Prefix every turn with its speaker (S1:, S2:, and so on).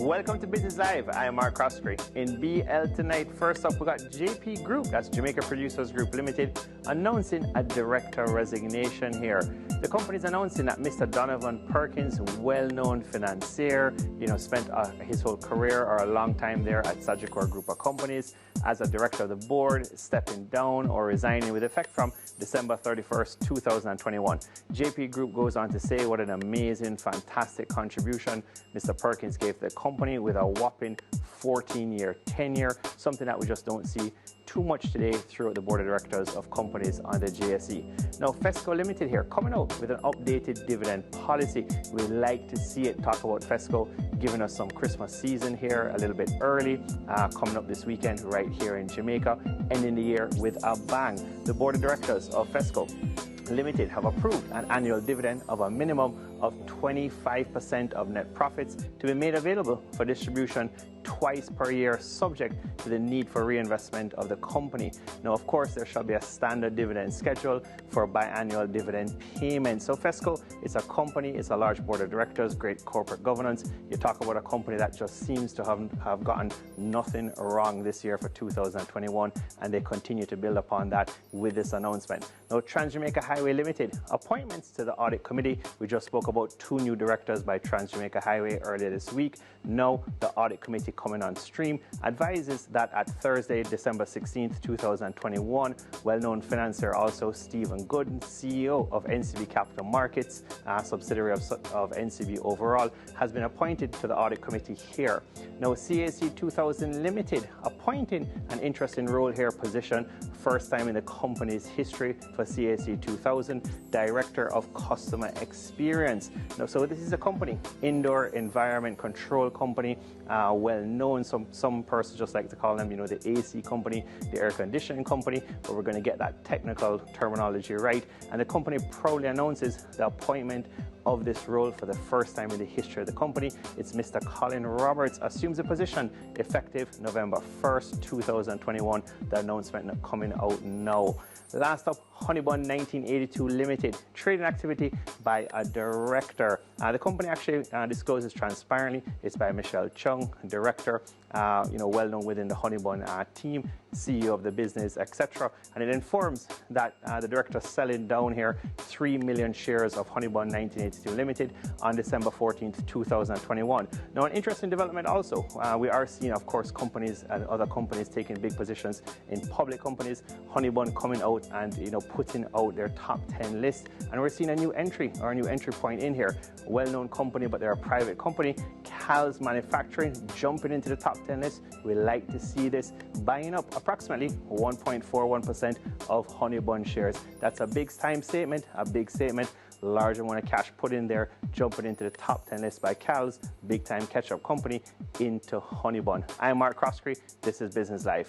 S1: Welcome to Business Live. I am Mark Croskery. In BL tonight, first up, we got JP Group, that's Jamaica Producers Group Limited, announcing a director resignation here. The company is announcing that Mr. Donovan Perkins, well-known financier, spent his whole career or a long time there at Sagicor Group of Companies as a director of the board, stepping down or resigning with effect from December 31st, 2021. JP Group goes on to say what an amazing, fantastic contribution Mr. Perkins gave the company with a whopping 14-year tenure, something that we just don't see too much today throughout the board of directors of companies on the JSE. Now, FESCO Limited here coming out with an updated dividend policy. We like to see it. Talk about FESCO giving us some Christmas season here a little bit early, coming up this weekend right here in Jamaica, ending the year with a bang. The board of directors of FESCO Limited have approved an annual dividend of a minimum of 25% of net profits to be made available for distribution twice per year, subject to the need for reinvestment of the company. Now, of course, there shall be a standard dividend schedule for biannual dividend payments. So FESCO is a company, it's a large board of directors, great corporate governance. You talk about a company that just seems to have gotten nothing wrong this year for 2021, and they continue to build upon that with this announcement. Now, TransJamaican Highway Limited, appointments to the audit committee. We just spoke about 2 new directors by TransJamaican Highway earlier this week. Now, the audit committee coming on stream advises that at Thursday, December 16th, 2021, well-known financier also Stephen Gooden, CEO of NCB Capital Markets, a subsidiary of NCB overall, has been appointed to the audit committee here. Now, CAC 2000 Limited appointing an interesting role here position, first time in the company's history for CAC 2000, Director of Customer Experience. Now, so this is a company, indoor environment control company, well-known. Some persons just like to call them, the AC company, the air conditioning company, but we're going to get that technical terminology right. And the company proudly announces the appointment of this role for the first time in the history of the company. It's Mr. Colin Roberts assumes the position effective November 1st, 2021. The announcement coming out now. Last up, Honeybun 1982 Limited, trading activity by a director. The company actually discloses transparently. It's by Michelle Chung, director, well known within the Honeybun team, CEO of the business, etc. And it informs that the director selling down here 3 million shares of Honeybun 1982 Limited on December 14th, 2021. Now, an interesting development also, we are seeing, of course, companies and other companies taking big positions in public companies. Honeybun coming out and putting out their top 10 list, and we're seeing a new entry point in here. Well-known company, but they're a private company. Cal's Manufacturing jumping into the top 10 list. We like to see this, buying up approximately 1.41% of Honeybun shares. That's a big time statement, a big statement. Large amount of cash put in there, jumping into the top 10 list by Cal's, big time catch-up company into Honeybun. I'm Mark Croskery. This is Business Live.